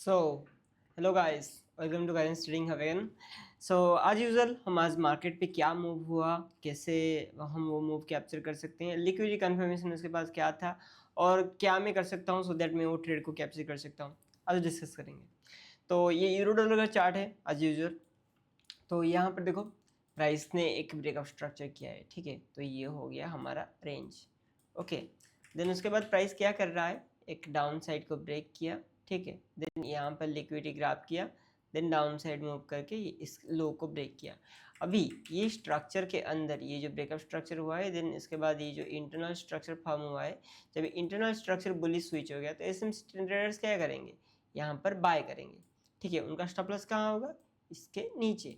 So hello guys, welcome to guidance trading again. आज usual हम आज मार्केट पे क्या मूव हुआ, कैसे हम वो मूव कैप्चर कर सकते हैं, लिक्विडिटी कंफर्मेशन उसके पास क्या था और क्या मैं कर सकता हूँ सो दैट मैं वो ट्रेड को कैप्चर कर सकता हूँ, आज डिस्कस करेंगे। तो ये यूरो डॉलर का चार्ट है आज यूजुअल। तो यहाँ पर देखो प्राइस ने एक ब्रेकअप स्ट्रक्चर किया है, ठीक है। तो ये हो गया हमारा रेंज, ओके। देन उसके बाद प्राइस क्या कर रहा है, एक डाउन साइड को ब्रेक किया, ठीक है। देन यहाँ पर लिक्विडिटी ग्राफ किया, देन डाउन साइड मूव करके इस लो को ब्रेक किया। अभी ये स्ट्रक्चर के अंदर ये जो ब्रेकअप स्ट्रक्चर हुआ है, देन इसके बाद ये जो इंटरनल स्ट्रक्चर फॉर्म हुआ है, जब इंटरनल स्ट्रक्चर बुलिश स्विच हो गया तो एसएमसी ट्रेडर्स क्या करेंगे, यहाँ पर बाय करेंगे, ठीक है। उनका स्टॉप लॉस कहाँ होगा, इसके नीचे,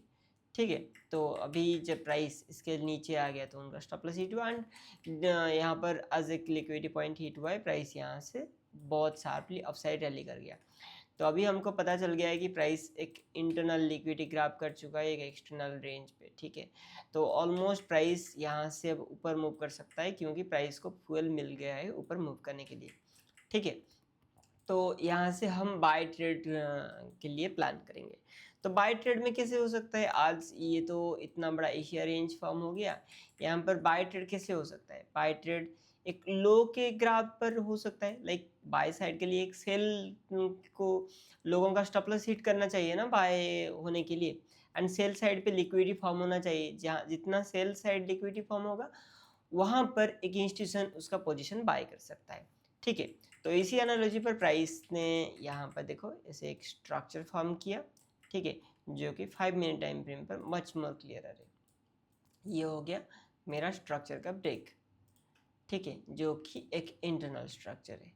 ठीक है। तो अभी जब प्राइस इसके नीचे आ गया तो उनका स्टॉप लॉस हिट हुआ एंड यहाँ पर एज एक लिक्विडिटी पॉइंट हिट हुआ है, प्राइस यहाँ से बहुत शार्पली अपसाइड रैली कर गया। तो अभी हमको पता चल गया है कि प्राइस एक इंटरनल लिक्विडिटी ग्रैब कर चुका है एक एक्सटर्नल रेंज पे, ठीक है। तो ऑलमोस्ट प्राइस यहाँ से अब ऊपर मूव कर सकता है क्योंकि प्राइस को फ्यूल मिल गया है ऊपर मूव करने के लिए, ठीक है। तो यहाँ से हम बाय ट्रेड के लिए प्लान करेंगे। तो बाय ट्रेड में कैसे हो सकता है, आज ये तो इतना बड़ा एशिया रेंज फॉर्म हो गया, यहाँ पर बाय ट्रेड कैसे हो सकता है, बाय ट्रेड एक लो के ग्राफ पर हो सकता है। लाइक बाय साइड के लिए एक सेल को लोगों का स्टॉप लॉस हिट करना चाहिए ना बाय होने के लिए, एंड सेल साइड पे लिक्विडिटी फॉर्म होना चाहिए। जहाँ जितना सेल साइड लिक्विडिटी फॉर्म होगा वहाँ पर एक इंस्टीट्यूशन उसका पोजीशन बाय कर सकता है, ठीक है। तो इसी एनालॉजी पर प्राइस ने यहाँ पर देखो ऐसे एक स्ट्रक्चर फॉर्म किया, ठीक है, जो कि 5 मिनट टाइम फ्रेम पर मच मोर क्लियर है। ये हो गया मेरा स्ट्रक्चर का ब्रेक, ठीक है, जो कि एक इंटरनल स्ट्रक्चर है,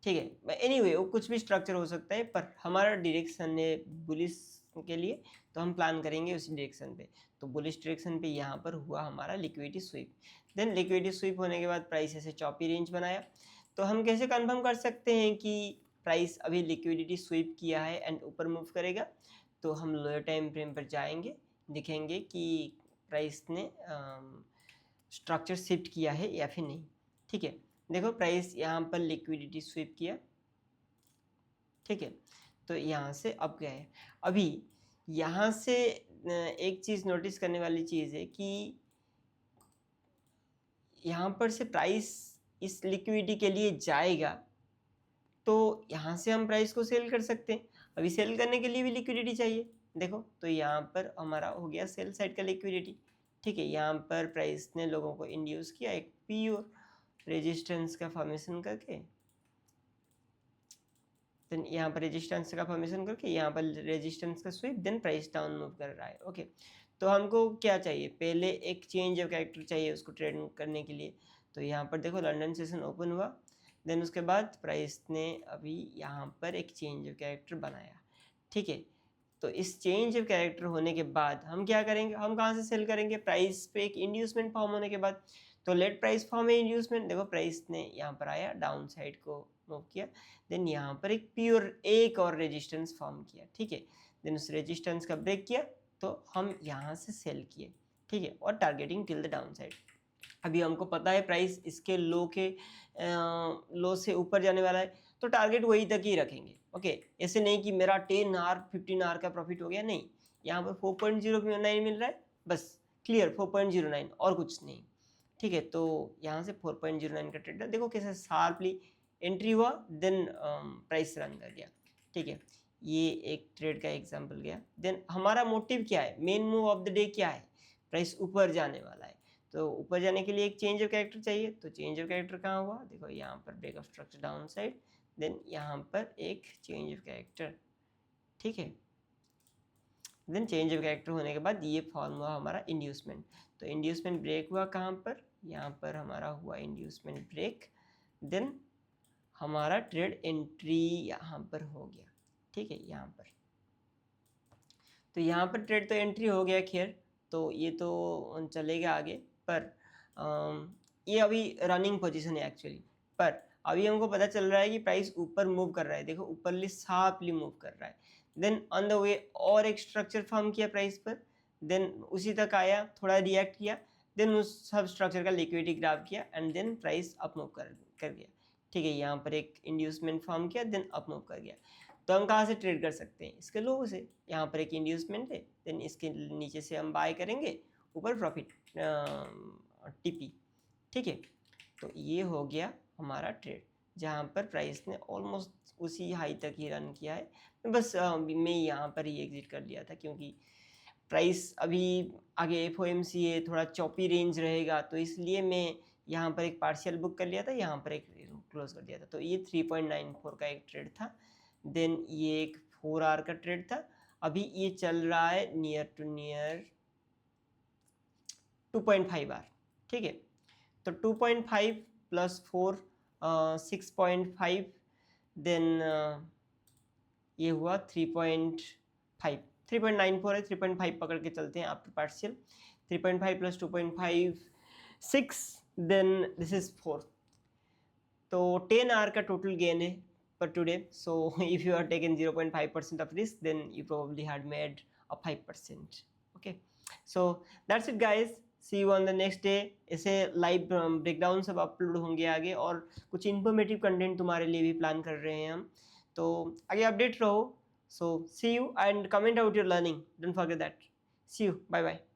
ठीक है। एनीवे वो कुछ भी स्ट्रक्चर हो सकता है, पर हमारा डायरेक्शन है बुलिश के लिए, तो हम प्लान करेंगे उसी डायरेक्शन पे। तो बुलिश डायरेक्शन पे यहाँ पर हुआ हमारा liquidity sweep. Then liquidity sweep होने के बाद प्राइस ऐसे चॉपी रेंज बनाया। तो हम कैसे कंफर्म कर सकते हैं कि प्राइस अभी लिक्विडिटी स्वीप किया है एंड ऊपर मूव करेगा, तो हम लोअर टाइम फ्रेम पर जाएंगे, दिखेंगे कि प्राइस ने स्ट्रक्चर शिफ्ट किया है या फिर नहीं, ठीक है। देखो प्राइस यहाँ पर लिक्विडिटी स्वीप किया, ठीक है। तो यहाँ से अप गया है। अभी यहाँ से एक चीज़ नोटिस करने वाली चीज़ है कि यहाँ पर से प्राइस इस लिक्विडिटी के लिए जाएगा, तो यहाँ से हम प्राइस को सेल कर सकते हैं। अभी सेल करने के लिए भी लिक्विडिटी चाहिए, देखो तो यहाँ पर हमारा हो गया सेल साइड का लिक्विडिटी, ठीक है। यहाँ पर प्राइस ने लोगों को इंड्यूस किया एक प्योर रेजिस्टेंस का फॉर्मेशन करके, देन यहाँ पर रेजिस्टेंस का फॉर्मेशन करके यहाँ पर रेजिस्टेंस का sweep, then price down move कर रहा है, ओके। तो हमको क्या चाहिए, पहले एक चेंज ऑफ कैरेक्टर चाहिए उसको ट्रेड करने के लिए। तो यहाँ पर देखो लंदन सेशन ओपन हुआ, देन उसके बाद प्राइस ने अभी यहाँ पर एक चेंज ऑफ कैरेक्टर बनाया, ठीक है। तो इस चेंज ऑफ कैरेक्टर होने के बाद हम क्या करेंगे, हम कहाँ से सेल करेंगे, प्राइस पे एक इंड्यूसमेंट फॉर्म होने के बाद। तो लेट प्राइस फॉर्म है इंड्यूसमेंट, देखो प्राइस ने यहाँ पर आया डाउन साइड को मूव किया, देन यहाँ पर एक प्योर एक और रेजिस्टेंस फॉर्म किया, ठीक है। देन उस रेजिस्टेंस का ब्रेक किया तो हम यहाँ से सेल किए, ठीक है, और targeting till the down side. अभी हमको पता है प्राइस इसके लो से ऊपर जाने वाला है, तो टारगेट वही तक ही रखेंगे, ओके। ऐसे नहीं कि मेरा 10 आवर 15 आवर का प्रॉफिट हो गया, नहीं। यहाँ पर 4.09 मिल रहा है, बस क्लियर 4.09 और कुछ नहीं, ठीक है। तो यहाँ से 4.09 का ट्रेड देखो कैसे शार्पली एंट्री हुआ, देन प्राइस रन कर गया, ठीक है। ये एक ट्रेड का एग्जांपल गया। देन हमारा मोटिव क्या है, main move of the day क्या है, प्राइस ऊपर जाने वाला है। तो ऊपर जाने के लिए एक चेंज ऑफ कैरेक्टर चाहिए, तो चेंज ऑफ कैरेक्टर कहाँ हुआ, देखो यहाँ पर break of structure downside, then यहाँ पर एक चेंज ऑफ कैरेक्टर, ठीक है। देन चेंज ऑफ कैरेक्टर होने के बाद ये फॉर्म हुआ हमारा इंड्यूसमेंट। तो इंड्यूसमेंट ब्रेक हुआ कहाँ पर, यहाँ पर हमारा हुआ इंड्यूसमेंट ब्रेक, देन हमारा ट्रेड एंट्री यहाँ पर हो गया, ठीक है, यहाँ पर। तो यहाँ पर ट्रेड तो एंट्री हो गया, खैर तो ये तो चलेगा आगे, पर ये अभी रनिंग पोजीशन है एक्चुअली। पर अभी हमको पता चल रहा है कि प्राइस ऊपर मूव कर रहा है, देखो ऊपरली शार्पली मूव कर रहा है। देन ऑन द वे और एक स्ट्रक्चर फॉर्म किया प्राइस पर, देन उसी तक आया, थोड़ा रिएक्ट किया, देन उस सब स्ट्रक्चर का लिक्विडिटी ग्राफ किया and then price up move कर गया, ठीक है। यहाँ पर एक इंड्यूसमेंट फॉर्म किया, देन अप मूव कर गया। तो हम कहाँ से ट्रेड कर सकते हैं, इसके लो से। यहाँ पर एक इंड्यूसमेंट है, देन इसके नीचे से हम बाय करेंगे, ऊपर प्रॉफिट टीपी, ठीक है। तो ये हो गया हमारा ट्रेड, जहाँ पर प्राइस ने ऑलमोस्ट उसी हाई तक ही रन किया है। बस मैं यहाँ पर ही एग्जिट कर लिया था, क्योंकि प्राइस अभी आगे FOMC है, थोड़ा चॉपी रेंज रहेगा, तो इसलिए मैं यहाँ पर एक पार्शियल बुक कर लिया था, यहाँ पर एक क्लोज कर दिया था। तो ये 3.94 का एक ट्रेड था, देन ये एक 4 आवर का ट्रेड था। अभी ये चल रहा है नियर टू नियर 2.5 आवर, ठीक है। तो 2.5 प्लस 4 6.5, देन ये हुआ 3.5, 3.94 है, 3.5 पकड़ के चलते हैं after partial. 3.5 plus 2.5 6, then this is 4। तो 10 आवर का टोटल गेन है पर today. So if you are taken 0.5% off risk, then you probably had made a 5%। Okay, so that's it guys, see you on the next day. ऐसे live breakdown सब upload होंगे आगे, और कुछ informative content तुम्हारे लिए भी प्लान कर रहे हैं हम, तो आगे अपडेट रहो। So see you and comment out your learning, don't forget that. See you, bye bye.